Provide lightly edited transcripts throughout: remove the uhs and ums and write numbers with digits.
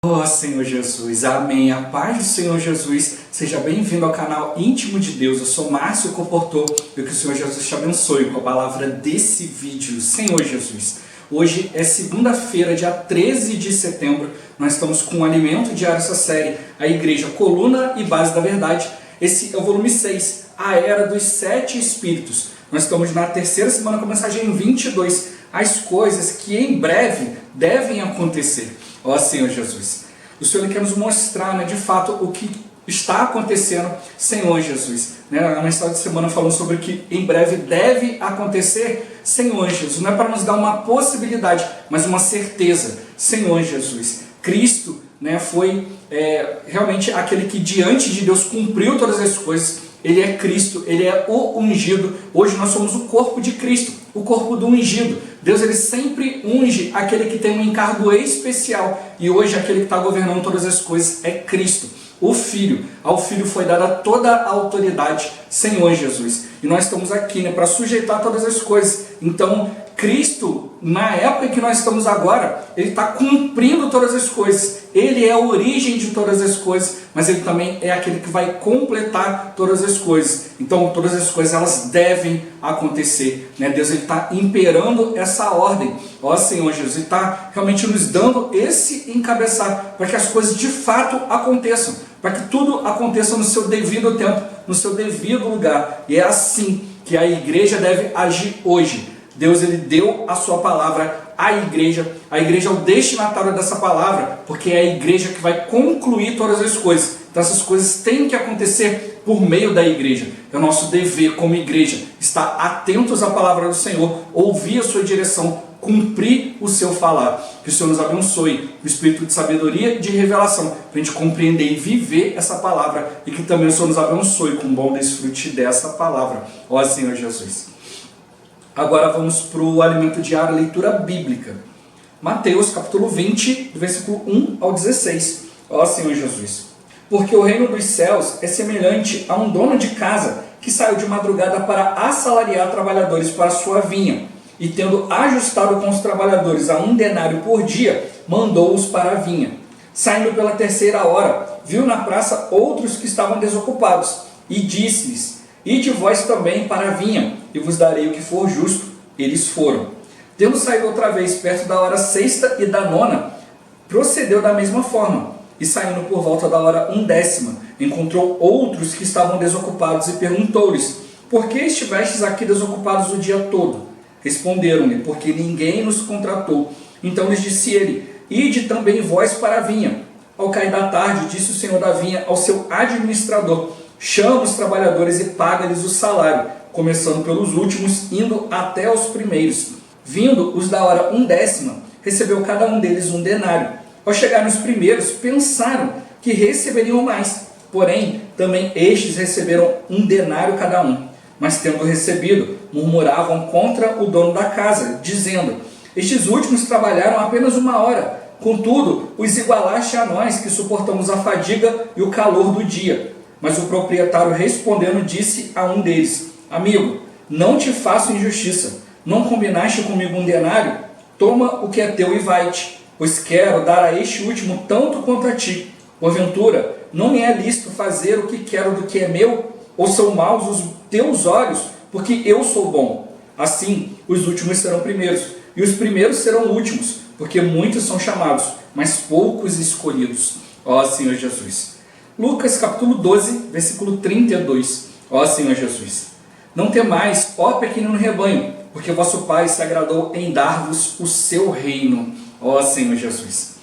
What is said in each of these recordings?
Ó Senhor Jesus, amém. A paz do Senhor Jesus, seja bem-vindo ao canal Íntimo de Deus. Eu sou Márcio Comportor e que o Senhor Jesus te abençoe com a palavra desse vídeo. Senhor Jesus, hoje é segunda-feira, dia 13 de setembro. Nós estamos com o Alimento Diário, essa série, a Igreja, Coluna e Base da Verdade. Esse é o volume 6, a Era dos Sete Espíritos. Nós estamos na terceira semana com a mensagem 22, as coisas que em breve devem acontecer. Ó Senhor Jesus, o Senhor quer nos mostrar, de fato, o que está acontecendo, Senhor Jesus. Na mensagem de semana falando sobre o que em breve deve acontecer, Senhor Jesus. Não é para nos dar uma possibilidade, mas uma certeza, Senhor Jesus. Cristo foi realmente aquele que diante de Deus cumpriu todas as coisas. Ele é Cristo, Ele é o ungido. Hoje nós somos o corpo de Cristo, o corpo do ungido. Deus ele sempre unge aquele que tem um encargo especial. E hoje aquele que está governando todas as coisas é Cristo, o Filho. Ao Filho foi dada toda a autoridade, Senhor Jesus. E nós estamos aqui para sujeitar todas as coisas. Então, Cristo, na época em que nós estamos agora, Ele está cumprindo todas as coisas. Ele é a origem de todas as coisas, mas Ele também é aquele que vai completar todas as coisas. Então, todas as coisas, elas devem acontecer. Deus está imperando essa ordem. Ó Senhor Jesus, Ele está realmente nos dando esse encabeçar, para que as coisas de fato aconteçam, para que tudo aconteça no seu devido tempo, no seu devido lugar. E é assim que a igreja deve agir hoje. Deus ele deu a sua palavra à igreja. A igreja é o destinatário dessa palavra, porque é a igreja que vai concluir todas as coisas. Então essas coisas têm que acontecer por meio da igreja. É o nosso dever como igreja estar atentos à palavra do Senhor, ouvir a sua direção, cumprir o seu falar. Que o Senhor nos abençoe o espírito de sabedoria e de revelação, para a gente compreender e viver essa palavra, e que também o Senhor nos abençoe com bom desfrute dessa palavra. Ó Senhor Jesus. Agora vamos para o alimento diário, leitura bíblica. Mateus capítulo 20, do versículo 1 ao 16. Ó Senhor Jesus. Porque o reino dos céus é semelhante a um dono de casa que saiu de madrugada para assalariar trabalhadores para a sua vinha. E tendo ajustado com os trabalhadores a 1 denário por dia, mandou-os para a vinha. Saindo pela terceira hora, viu na praça outros que estavam desocupados, e disse-lhes: Ide vós também para a vinha, e vos darei o que for justo. Eles foram. Tendo saído outra vez perto da hora sexta e da nona, procedeu da mesma forma. E saindo por volta da hora 1/10, encontrou outros que estavam desocupados e perguntou-lhes: Por que estivestes aqui desocupados o dia todo? Responderam-lhe: Porque ninguém nos contratou. Então lhes disse ele: Ide também vós para a vinha. Ao cair da tarde, disse o senhor da vinha ao seu administrador: Chama os trabalhadores e paga-lhes o salário, começando pelos últimos, indo até aos primeiros. Vindo os da hora 1/10, recebeu cada um deles 1 denário. Ao chegar nos primeiros, pensaram que receberiam mais. Porém, também estes receberam 1 denário cada um. Mas tendo recebido, murmuravam contra o dono da casa, dizendo: Estes últimos trabalharam apenas 1 hora. Contudo, os igualaste a nós, que suportamos a fadiga e o calor do dia. Mas o proprietário respondendo disse a um deles: Amigo, não te faço injustiça. Não combinaste comigo 1 denário? Toma o que é teu e vai-te, pois quero dar a este último tanto quanto a ti. Porventura, não me é lícito fazer o que quero do que é meu? Ou são maus os teus olhos, porque eu sou bom? Assim, os últimos serão primeiros, e os primeiros serão últimos, porque muitos são chamados, mas poucos escolhidos. Ó Senhor Jesus. Lucas capítulo 12, versículo 32. Ó Senhor Jesus. Não temais, ó pequenino rebanho, porque vosso Pai se agradou em dar-vos o seu reino. Ó Senhor Jesus.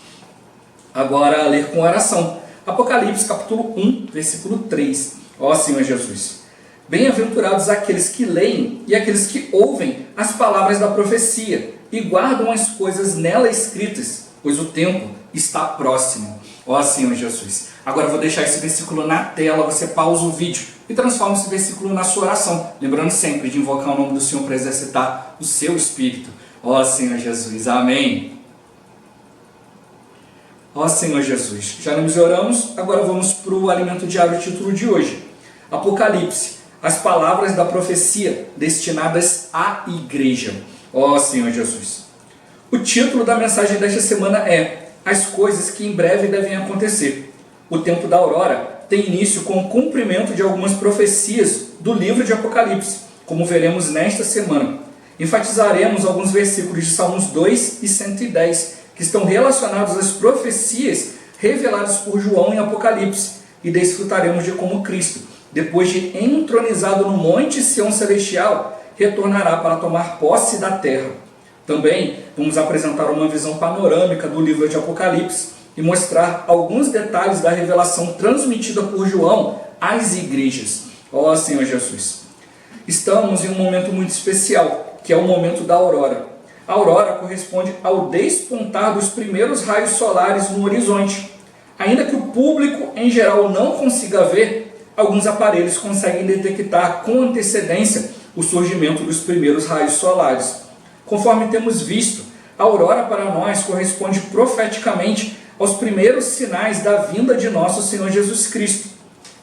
Agora a ler com oração. Apocalipse capítulo 1, versículo 3. Ó Senhor Jesus. Bem-aventurados aqueles que leem e aqueles que ouvem as palavras da profecia e guardam as coisas nela escritas, pois o tempo está próximo. Ó Senhor Jesus. Agora eu vou deixar esse versículo na tela, você pausa o vídeo e transforma esse versículo na sua oração, lembrando sempre de invocar o nome do Senhor para exercitar o seu espírito. Ó Senhor Jesus, amém. Ó Senhor Jesus, já nos oramos, agora vamos para o alimento diário, o título de hoje. Apocalipse, as palavras da profecia destinadas à igreja. Ó Senhor Jesus. O título da mensagem desta semana é as coisas que em breve devem acontecer. O tempo da aurora tem início com o cumprimento de algumas profecias do livro de Apocalipse, como veremos nesta semana. Enfatizaremos alguns versículos de Salmos 2 e 110, que estão relacionados às profecias reveladas por João em Apocalipse, e desfrutaremos de como Cristo, depois de entronizado no Monte Sião Celestial, retornará para tomar posse da terra. Também vamos apresentar uma visão panorâmica do livro de Apocalipse e mostrar alguns detalhes da revelação transmitida por João às igrejas. Ó Senhor Jesus! Estamos em um momento muito especial, que é o momento da aurora. A aurora corresponde ao despontar dos primeiros raios solares no horizonte. Ainda que o público em geral não consiga ver, alguns aparelhos conseguem detectar com antecedência o surgimento dos primeiros raios solares. Conforme temos visto, a aurora para nós corresponde profeticamente aos primeiros sinais da vinda de nosso Senhor Jesus Cristo.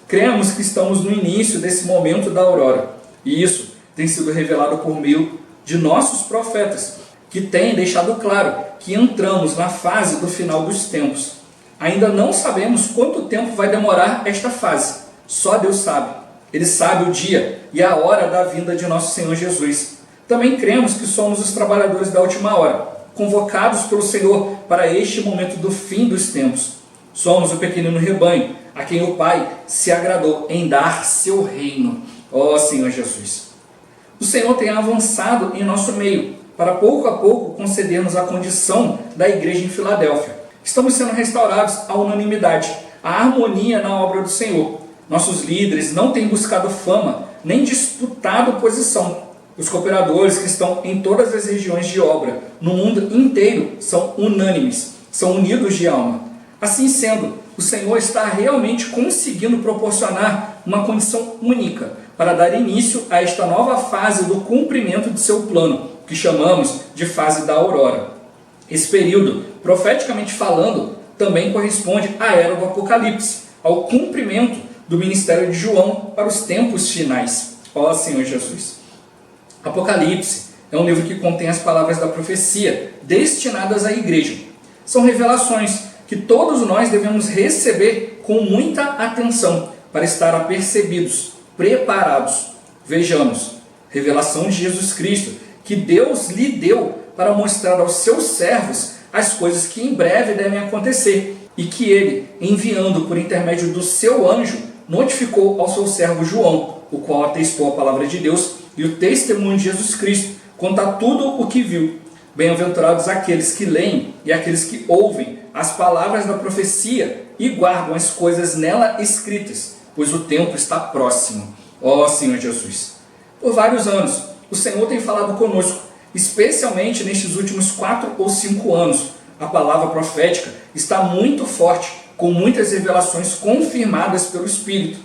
Cremos que estamos no início desse momento da aurora, e isso tem sido revelado por meio de nossos profetas, que têm deixado claro que entramos na fase do final dos tempos. Ainda não sabemos quanto tempo vai demorar esta fase. Só Deus sabe. Ele sabe o dia e a hora da vinda de nosso Senhor Jesus. Também cremos que somos os trabalhadores da última hora, convocados pelo Senhor para este momento do fim dos tempos. Somos o pequenino rebanho, a quem o Pai se agradou em dar seu reino. Ó Senhor Jesus! O Senhor tem avançado em nosso meio, para pouco a pouco conceder-nos a condição da igreja em Filadélfia. Estamos sendo restaurados à unanimidade, à harmonia na obra do Senhor. Nossos líderes não têm buscado fama, nem disputado posição. Os cooperadores que estão em todas as regiões de obra, no mundo inteiro, são unânimes, são unidos de alma. Assim sendo, o Senhor está realmente conseguindo proporcionar uma condição única para dar início a esta nova fase do cumprimento de seu plano, que chamamos de fase da aurora. Esse período, profeticamente falando, também corresponde à era do Apocalipse, ao cumprimento do ministério de João para os tempos finais. Ó Senhor Jesus! Apocalipse é um livro que contém as palavras da profecia destinadas à igreja. São revelações que todos nós devemos receber com muita atenção para estar apercebidos, preparados. Vejamos, revelação de Jesus Cristo, que Deus lhe deu para mostrar aos seus servos as coisas que em breve devem acontecer e que ele, enviando por intermédio do seu anjo, notificou ao seu servo João, o qual atestou a palavra de Deus e o testemunho de Jesus Cristo, quanto a tudo o que viu. Bem-aventurados aqueles que leem e aqueles que ouvem as palavras da profecia e guardam as coisas nela escritas, pois o tempo está próximo. Ó Senhor Jesus! Por vários anos, o Senhor tem falado conosco, especialmente nestes últimos 4 ou 5 anos. A palavra profética está muito forte, com muitas revelações confirmadas pelo Espírito.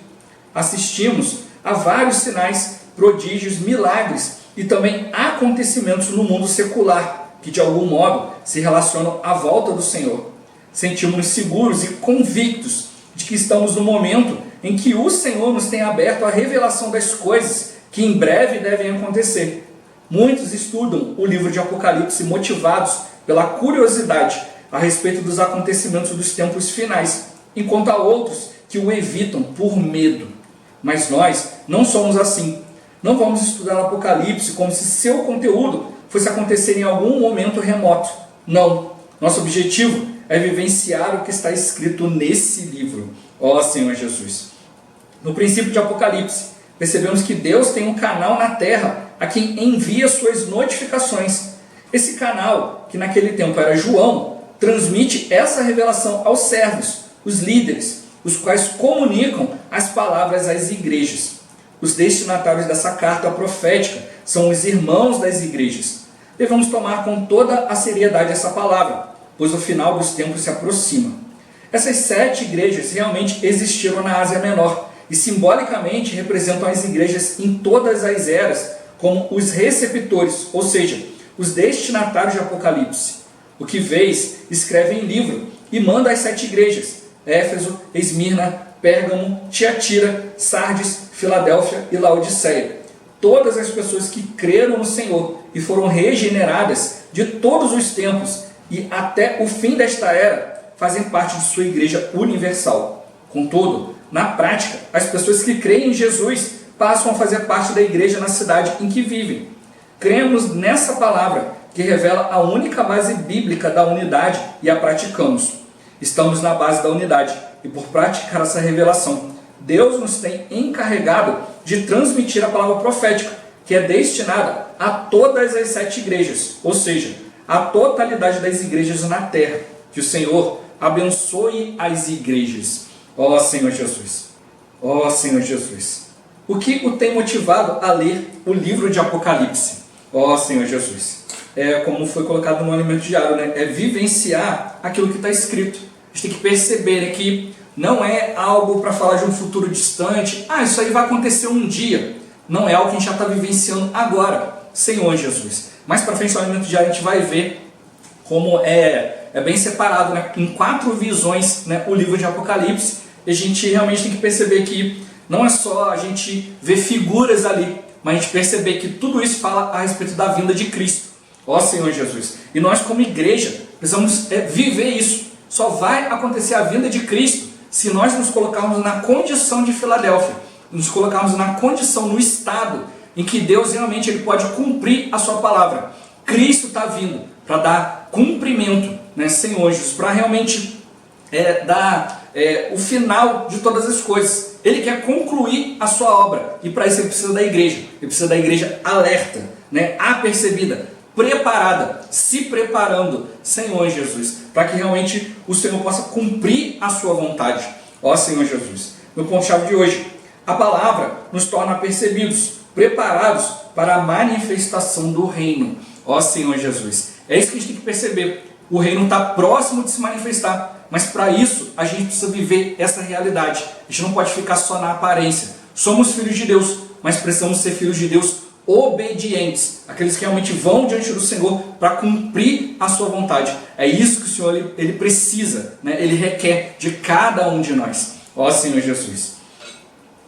Assistimos a vários sinais, prodígios, milagres e também acontecimentos no mundo secular, que de algum modo se relacionam à volta do Senhor. Sentimos-nos seguros e convictos de que estamos no momento em que o Senhor nos tem aberto a revelação das coisas que em breve devem acontecer. Muitos estudam o livro de Apocalipse motivados pela curiosidade a respeito dos acontecimentos dos tempos finais, enquanto há outros que o evitam por medo. Mas nós não somos assim. Não vamos estudar o Apocalipse como se seu conteúdo fosse acontecer em algum momento remoto. Não. Nosso objetivo é vivenciar o que está escrito nesse livro. Ó Senhor Jesus! No princípio de Apocalipse, percebemos que Deus tem um canal na terra a quem envia suas notificações. Esse canal, que naquele tempo era João, transmite essa revelação aos servos, os líderes, os quais comunicam as palavras às igrejas. Os destinatários dessa carta profética são os irmãos das igrejas. Devemos tomar com toda a seriedade essa palavra, pois o final dos tempos se aproxima. Essas 7 igrejas realmente existiram na Ásia Menor e simbolicamente representam as igrejas em todas as eras como os receptores, ou seja, os destinatários de Apocalipse. O que vês, escreve em livro e manda às 7 igrejas: Éfeso, Esmirna, Pérgamo, Tiatira, Sardes, Filadélfia e Laodiceia. Todas as pessoas que creram no Senhor e foram regeneradas de todos os tempos e até o fim desta era fazem parte de sua igreja universal. Contudo, na prática, as pessoas que creem em Jesus passam a fazer parte da igreja na cidade em que vivem. Cremos nessa palavra, que revela a única base bíblica da unidade, e a praticamos. Estamos na base da unidade, e por praticar essa revelação, Deus nos tem encarregado de transmitir a palavra profética, que é destinada a todas as 7 igrejas, ou seja, a totalidade das igrejas na terra. Que o Senhor abençoe as igrejas. Ó Senhor Jesus, ó Senhor Jesus. O que o tem motivado a ler o livro de Apocalipse? Ó Senhor Jesus. Como foi colocado no alimento diário, né? É vivenciar aquilo que está escrito. A gente tem que perceber, né, que não é algo para falar de um futuro distante. Isso aí vai acontecer um dia. Não é algo que a gente já está vivenciando agora, Senhor Jesus. Mais para frente no alimento diário a gente vai ver como é bem separado, né, em 4 visões, né, o livro de Apocalipse. E a gente realmente tem que perceber que não é só a gente ver figuras ali, mas a gente perceber que tudo isso fala a respeito da vinda de Cristo. Ó Senhor Jesus. E nós como igreja precisamos viver isso. Só vai acontecer a vinda de Cristo se nós nos colocarmos na condição de Filadélfia, nos colocarmos na condição, no estado em que Deus realmente ele pode cumprir a sua palavra. Cristo está vindo para dar cumprimento, né, Senhor Jesus, para realmente dar o final de todas as coisas. Ele quer concluir a sua obra, e para isso ele precisa da igreja. Ele precisa da igreja alerta, né, apercebida, preparada, se preparando, Senhor Jesus, para que realmente o Senhor possa cumprir a sua vontade. Ó Senhor Jesus. Meu ponto-chave de hoje: a palavra nos torna apercebidos, preparados para a manifestação do reino. Ó Senhor Jesus. É isso que a gente tem que perceber. O reino está próximo de se manifestar, mas para isso a gente precisa viver essa realidade. A gente não pode ficar só na aparência. Somos filhos de Deus, mas precisamos ser filhos de Deus obedientes, aqueles que realmente vão diante do Senhor para cumprir a sua vontade. É isso que o Senhor ele precisa, né? Ele requer de cada um de nós. Ó Senhor Jesus.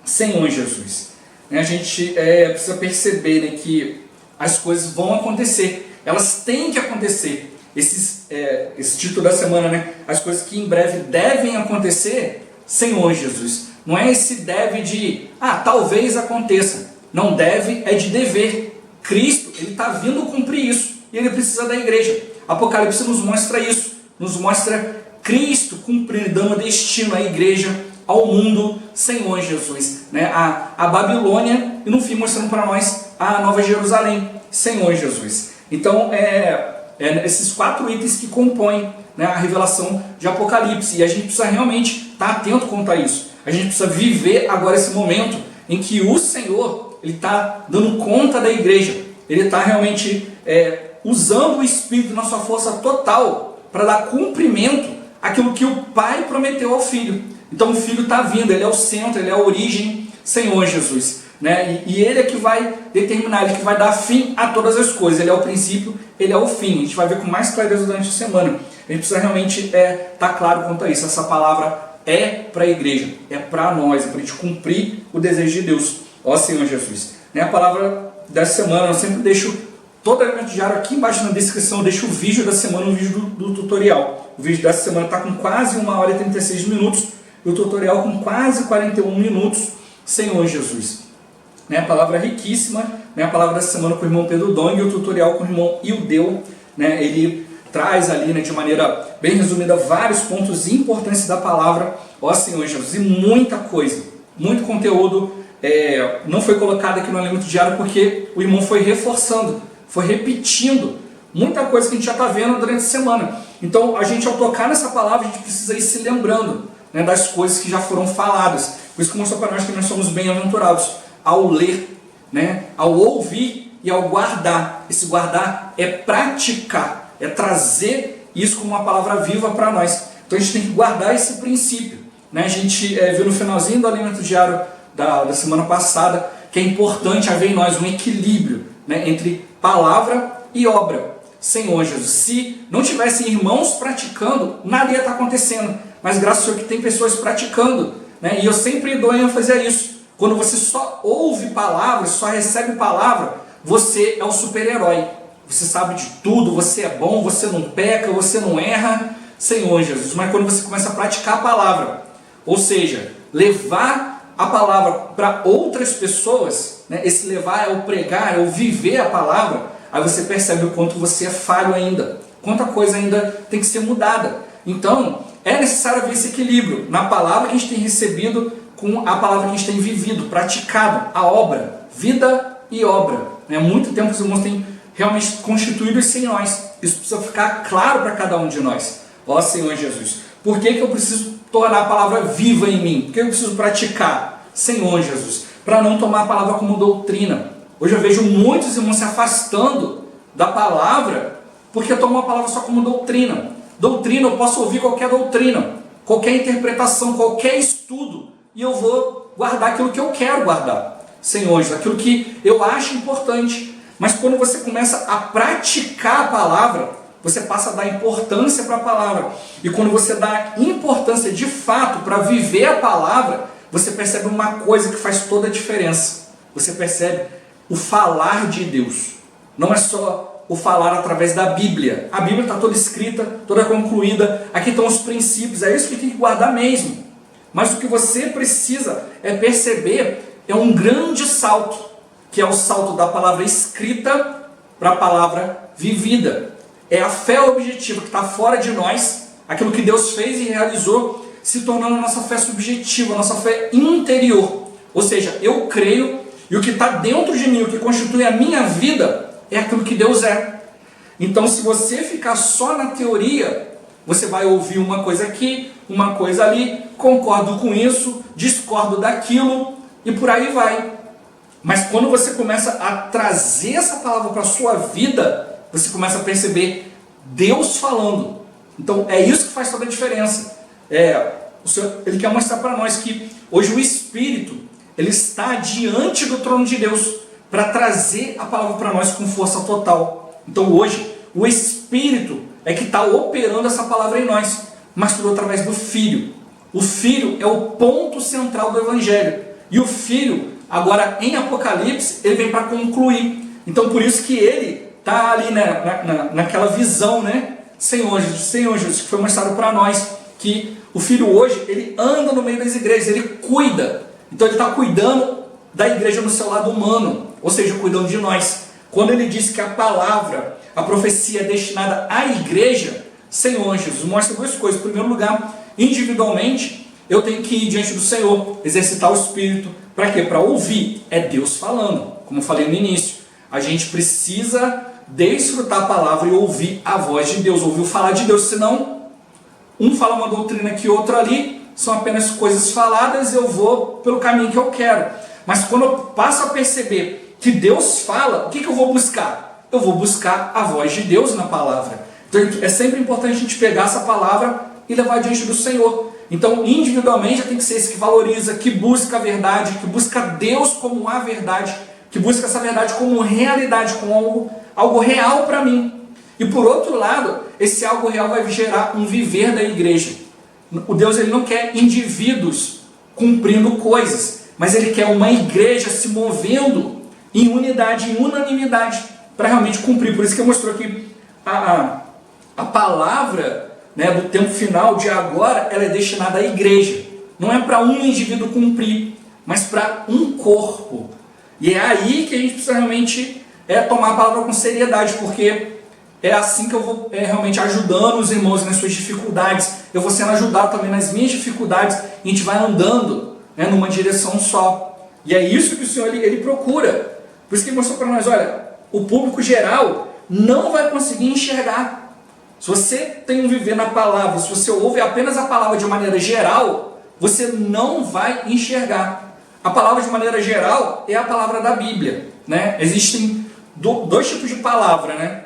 Senhor Jesus. A gente precisa perceber, né, que as coisas vão acontecer, elas têm que acontecer. Esse título da semana, né? As coisas que em breve devem acontecer, Senhor Jesus. Não é esse deve de, talvez aconteça. Não deve, é de dever. Cristo, ele está vindo cumprir isso. E ele precisa da igreja. Apocalipse nos mostra isso. Nos mostra Cristo cumprindo, dando destino à igreja, ao mundo, Senhor Jesus. Né? A Babilônia, e no fim mostrando para nós a Nova Jerusalém, Senhor Jesus. Então, esses 4 itens que compõem, né, a revelação de Apocalipse. E a gente precisa realmente estar atento quanto a isso. A gente precisa viver agora esse momento em que o Senhor ele está dando conta da igreja. Ele está realmente usando o Espírito na sua força total para dar cumprimento àquilo que o Pai prometeu ao Filho. Então o Filho está vindo, ele é o centro, ele é a origem, Senhor Jesus. Né? E ele é que vai determinar, ele é que vai dar fim a todas as coisas. Ele é o princípio, ele é o fim. A gente vai ver com mais clareza durante a semana. A gente precisa realmente estar claro quanto a isso. Essa palavra é para a igreja, é para nós, é para a gente cumprir o desejo de Deus. Ó Senhor Jesus. Né? A palavra dessa semana, eu sempre deixo todo o alimento diário aqui embaixo na descrição, eu deixo o vídeo da semana, o vídeo do tutorial. O vídeo dessa semana está com quase 1h36, e o tutorial com quase 41 minutos, Senhor Jesus. Né? A palavra é riquíssima, né? A palavra dessa semana com o irmão Pedro Dong e o tutorial com o irmão Ildeu. Né? Ele traz ali, né, de maneira bem resumida, vários pontos importantes da palavra, ó Senhor Jesus, e muita coisa, muito conteúdo não foi colocado aqui no alimento diário porque o irmão foi reforçando, foi repetindo muita coisa que a gente já está vendo durante a semana. Então a gente, ao tocar nessa palavra, a gente precisa ir se lembrando, né, das coisas que já foram faladas. Por isso que mostrou para nós que nós somos bem-aventurados ao ler, né, ao ouvir e ao guardar. Esse guardar é praticar, é trazer isso como uma palavra viva para nós. Então a gente tem que guardar esse princípio. Né? A gente viu no finalzinho do alimento diário da semana passada que é importante haver em nós um equilíbrio, né, entre palavra e obra. Senhor Jesus, se não tivessem irmãos praticando, nada ia estar acontecendo. Mas graças ao Senhor que tem pessoas praticando. Né? E eu sempre dou ênfase a isso. Quando você só ouve palavras, só recebe palavra, você é o super-herói. você sabe de tudo, você é bom, você não peca, você não erra, Senhor Jesus. Mas quando você começa a praticar a palavra, ou seja, levar a palavra para outras pessoas, né? Esse levar é o pregar, é o viver a palavra, aí você percebe o quanto você é falho ainda, quanta coisa ainda tem que ser mudada. Então, é necessário haver esse equilíbrio na palavra que a gente tem recebido com a palavra que a gente tem vivido, praticado, a obra, vida e obra. Há muito tempo os irmãos têm realmente constituído isso em nós. Isso precisa ficar claro para cada um de nós. Ó Senhor Jesus, por que eu preciso tornar a palavra viva em mim? Por que eu preciso praticar? Senhor Jesus, para não tomar a palavra como doutrina. Hoje eu vejo muitos irmãos se afastando da palavra porque tomam a palavra só como doutrina. Doutrina, eu posso ouvir qualquer doutrina, qualquer interpretação, qualquer estudo, e eu vou guardar aquilo que eu quero guardar. Senhor, aquilo que eu acho importante. Mas quando você começa a praticar a palavra, você passa a dar importância para a palavra. E quando você dá importância de fato para viver a palavra, você percebe uma coisa que faz toda a diferença. Você percebe o falar de Deus. Não é só o falar através da Bíblia. A Bíblia está toda escrita, toda concluída. Aqui estão os princípios, é isso que tem que guardar mesmo. Mas o que você precisa é perceber, é um grande salto, que é o salto da palavra escrita para a palavra vivida. É a fé objetiva que está fora de nós, aquilo que Deus fez e realizou, se tornando a nossa fé subjetiva, a nossa fé interior. Ou seja, eu creio e o que está dentro de mim, o que constitui a minha vida, é aquilo que Deus é. Então, se você ficar só na teoria, você vai ouvir uma coisa aqui, uma coisa ali, concordo com isso, discordo daquilo e por aí vai. Mas quando você começa a trazer essa palavra para a sua vida, você começa a perceber Deus falando. Então, é isso que faz toda a diferença. O Senhor, Ele quer mostrar para nós que hoje o Espírito, Ele está diante do trono de Deus para trazer a palavra para nós com força total. Então hoje, o Espírito é que está operando essa palavra em nós, mas tudo através do Filho. O Filho é o ponto central do Evangelho. E o Filho, agora em Apocalipse, ele vem para concluir. Então por isso que ele está ali, né, naquela visão, né? Senhor Jesus, que foi mostrado para nós, que o Filho hoje, ele anda no meio das igrejas, ele cuida. Então ele está cuidando da igreja no seu lado humano, ou seja, cuidando de nós. Quando ele diz que a palavra, a profecia é destinada à igreja, Senhor Jesus, mostra duas coisas. Em primeiro lugar, individualmente, eu tenho que ir diante do Senhor, exercitar o Espírito. Para quê? Para ouvir. É Deus falando. Como eu falei no início, a gente precisa desfrutar a palavra e ouvir a voz de Deus, ouvir o falar de Deus, senão um fala uma doutrina aqui, outro ali, são apenas coisas faladas e eu vou pelo caminho que eu quero. Mas quando eu passo a perceber que Deus fala, o que eu vou buscar? Eu vou buscar a voz de Deus na palavra. Então é sempre importante a gente pegar essa palavra e levar diante do Senhor. Então individualmente tem que ser esse que valoriza, que busca a verdade, que busca Deus como a verdade, que busca essa verdade como realidade, como algo real para mim. E por outro lado, esse algo real vai gerar um viver da igreja. O Deus, ele não quer indivíduos cumprindo coisas, mas ele quer uma igreja se movendo em unidade, em unanimidade, para realmente cumprir. Por isso que eu mostrou aqui a palavra, né, do tempo final de agora, ela é destinada à igreja. Não é para um indivíduo cumprir, mas para um corpo. E é aí que a gente precisa realmente tomar a palavra com seriedade, porque é assim que eu vou realmente ajudando os irmãos nas suas dificuldades. Eu vou sendo ajudado também nas minhas dificuldades. E a gente vai andando, né, numa direção só. E é isso que o Senhor ele procura. Por isso que ele mostrou para nós, olha, o público geral não vai conseguir enxergar. Se você tem um viver na palavra, se você ouve apenas a palavra de maneira geral, você não vai enxergar. A palavra de maneira geral é a palavra da Bíblia, né? Existem dois tipos de palavra, né?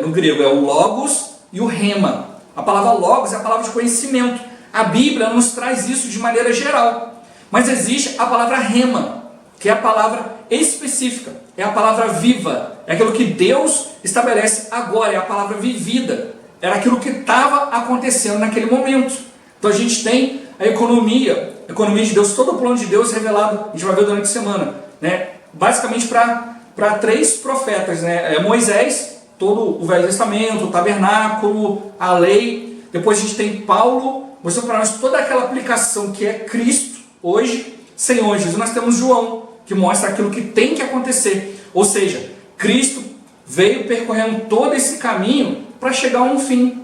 No grego é o logos e o rema. A palavra logos é a palavra de conhecimento. A Bíblia nos traz isso de maneira geral. Mas existe a palavra rema, que é a palavra específica, é a palavra viva, é aquilo que Deus estabelece agora, é a palavra vivida, era aquilo que estava acontecendo naquele momento. Então a gente tem a economia de Deus, todo o plano de Deus revelado, a gente vai ver durante a semana, né? Basicamente para três profetas, né? Moisés, todo o Velho Testamento, o tabernáculo, a lei. Depois a gente tem Paulo mostrando para nós toda aquela aplicação que é Cristo hoje, Senhor Jesus. Nós temos João, que mostra aquilo que tem que acontecer. Ou seja, Cristo veio percorrendo todo esse caminho para chegar a um fim.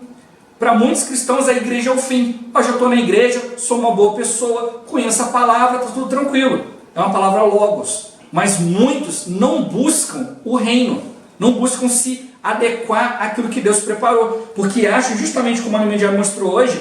Para muitos cristãos, a igreja é o fim. Eu já estou na igreja, sou uma boa pessoa, conheço a palavra, está tudo tranquilo. É uma palavra logos. Mas muitos não buscam o reino, não buscam se adequar àquilo que Deus preparou. Porque acham, justamente como a minha já mostrou hoje,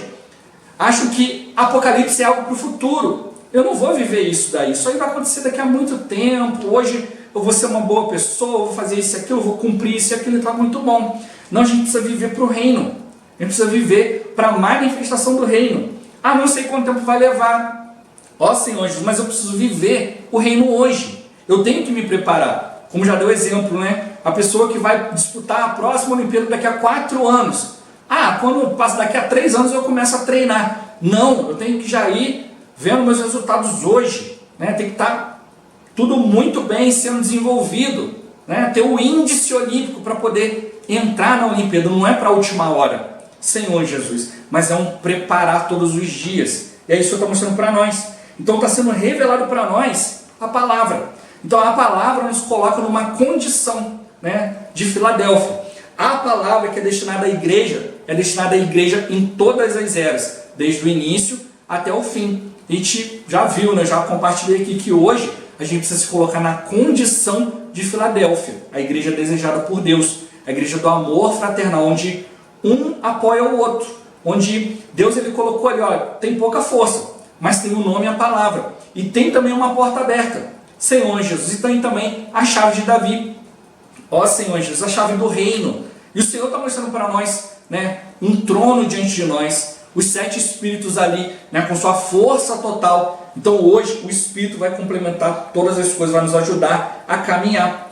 acham que Apocalipse é algo para o futuro. Eu não vou viver isso daí, isso aí vai acontecer daqui a muito tempo. Hoje eu vou ser uma boa pessoa, eu vou fazer isso e aquilo, eu vou cumprir isso e aquilo, está muito bom. Não, a gente precisa viver para o reino. A gente precisa viver para a manifestação do reino. Ah, não sei quanto tempo vai levar. Ó Senhor Jesus, mas eu preciso viver o reino hoje. Eu tenho que me preparar. Como já deu exemplo, né? A pessoa que vai disputar a próxima Olimpíada daqui a 4 anos. Ah, quando passa daqui a 3 anos eu começo a treinar. Não, eu tenho que já ir vendo meus resultados hoje. Né? Tem que estar tudo muito bem sendo desenvolvido. Né? Ter o índice olímpico para poder entrar na Olimpíada. Não é para a última hora. Senhor Jesus, mas é um preparar todos os dias, e é isso que está mostrando para nós. Então está sendo revelado para nós a palavra. Então a palavra nos coloca numa condição, né, de Filadélfia. A palavra que é destinada à igreja, é destinada à igreja em todas as eras, desde o início até o fim. A gente já viu, né, já compartilhei aqui que hoje a gente precisa se colocar na condição de Filadélfia, a igreja desejada por Deus, a igreja do amor fraternal, onde um apoia o outro, onde Deus ele colocou ali, olha, tem pouca força, mas tem o nome e a palavra, e tem também uma porta aberta, Senhor Jesus, e tem também a chave de Davi, ó Senhor Jesus, a chave do reino, e o Senhor está mostrando para nós, né, um trono diante de nós, os 7 espíritos ali, né, com sua força total. Então hoje o Espírito vai complementar todas as coisas, vai nos ajudar a caminhar.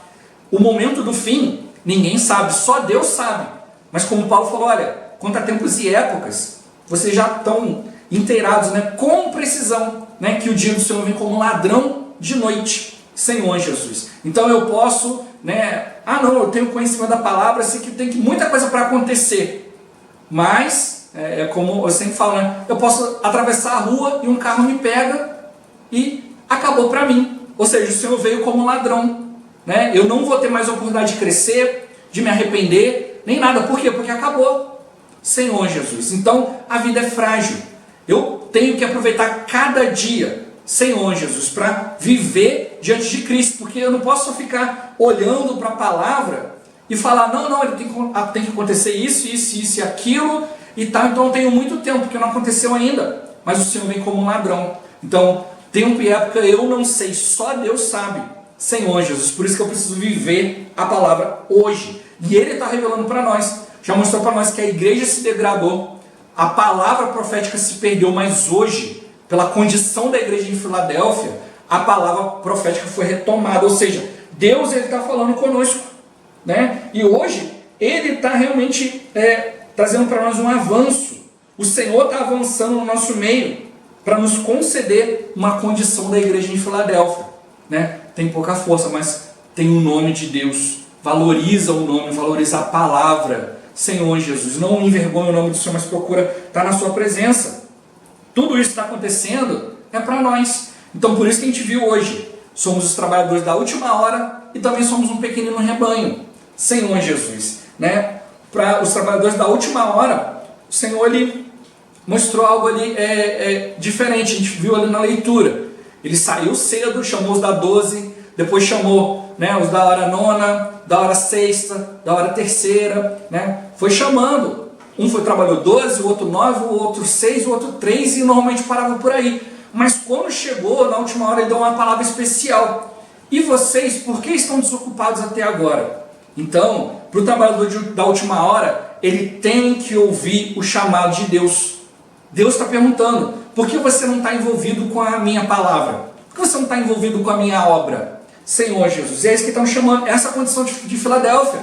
O momento do fim, ninguém sabe, só Deus sabe. Mas como Paulo falou, olha, quanto a tempos e épocas, vocês já estão inteirados, né, com precisão, né, que o dia do Senhor vem como um ladrão de noite, Senhor Jesus. Então eu posso, né, eu tenho conhecimento da palavra, sei que tem muita coisa para acontecer, mas, como eu sempre falo, né, eu posso atravessar a rua e um carro me pega e acabou para mim. Ou seja, o Senhor veio como um ladrão, né, eu não vou ter mais a oportunidade de crescer, de me arrepender, nem nada. Por quê? Porque acabou. Senhor Jesus. Então, a vida é frágil. Eu tenho que aproveitar cada dia, Senhor Jesus, para viver diante de Cristo. Porque eu não posso só ficar olhando para a palavra e falar, não, ele tem que acontecer isso e aquilo e tal. Então, eu tenho muito tempo, porque não aconteceu ainda. Mas o Senhor vem como um ladrão. Então, tempo e época eu não sei, só Deus sabe. Senhor Jesus. Por isso que eu preciso viver a palavra hoje. E Ele está revelando para nós, já mostrou para nós que a igreja se degradou, a palavra profética se perdeu, mas hoje, pela condição da igreja em Filadélfia, a palavra profética foi retomada, ou seja, Deus está falando conosco, né? E hoje, Ele está realmente trazendo para nós um avanço, o Senhor está avançando no nosso meio, para nos conceder uma condição da igreja em Filadélfia, né? Tem pouca força, mas tem o nome de Deus, valoriza o nome, valoriza a palavra, Senhor Jesus, não envergonha o nome do Senhor, mas procura estar na sua presença. Tudo isso está acontecendo é para nós. Então por isso que a gente viu hoje, somos os trabalhadores da última hora e também somos um pequenino rebanho, Senhor Jesus, né? Para os trabalhadores da última hora, o Senhor ele mostrou algo ali diferente, a gente viu ali na leitura. Ele saiu cedo, chamou os da 12, depois chamou, né, os da hora 9, da hora 6, da hora 3, né? Foi chamando. Um trabalhou 12, o outro 9, o outro 6, o outro 3 e normalmente parava por aí. Mas quando chegou, na última hora, ele deu uma palavra especial. E vocês, por que estão desocupados até agora? Então, para o trabalhador da última hora, ele tem que ouvir o chamado de Deus. Deus está perguntando, por que você não está envolvido com a minha palavra? Por que você não está envolvido com a minha obra? Senhor Jesus, é isso que estão chamando, essa condição de Filadélfia.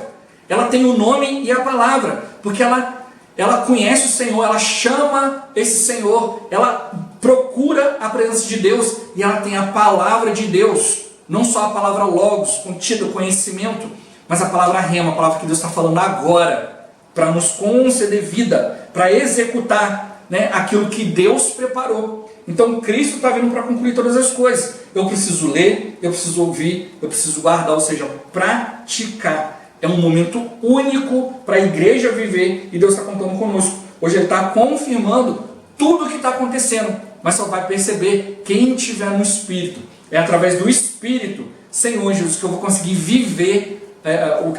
Ela tem o nome e a palavra, porque ela conhece o Senhor, ela chama esse Senhor, ela procura a presença de Deus e ela tem a palavra de Deus, não só a palavra logos, contida, conhecimento, mas a palavra rema, a palavra que Deus está falando agora, para nos conceder vida, para executar, né, aquilo que Deus preparou. Então Cristo está vindo para concluir todas as coisas. Eu preciso ler, eu preciso ouvir, eu preciso guardar, ou seja, praticar. É um momento único para a igreja viver e Deus está contando conosco. Hoje Ele está confirmando tudo o que está acontecendo, mas só vai perceber quem estiver no Espírito. É através do Espírito, Senhor Jesus, que eu vou conseguir viver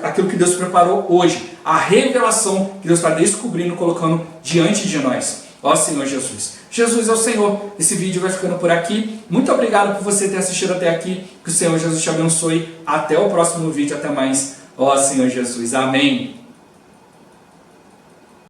aquilo que Deus preparou hoje. A revelação que Deus está descobrindo, colocando diante de nós. Ó Senhor Jesus. Jesus é o Senhor. Esse vídeo vai ficando por aqui. Muito obrigado por você ter assistido até aqui. Que o Senhor Jesus te abençoe. Até o próximo vídeo. Até mais. Ó Senhor Jesus. Amém.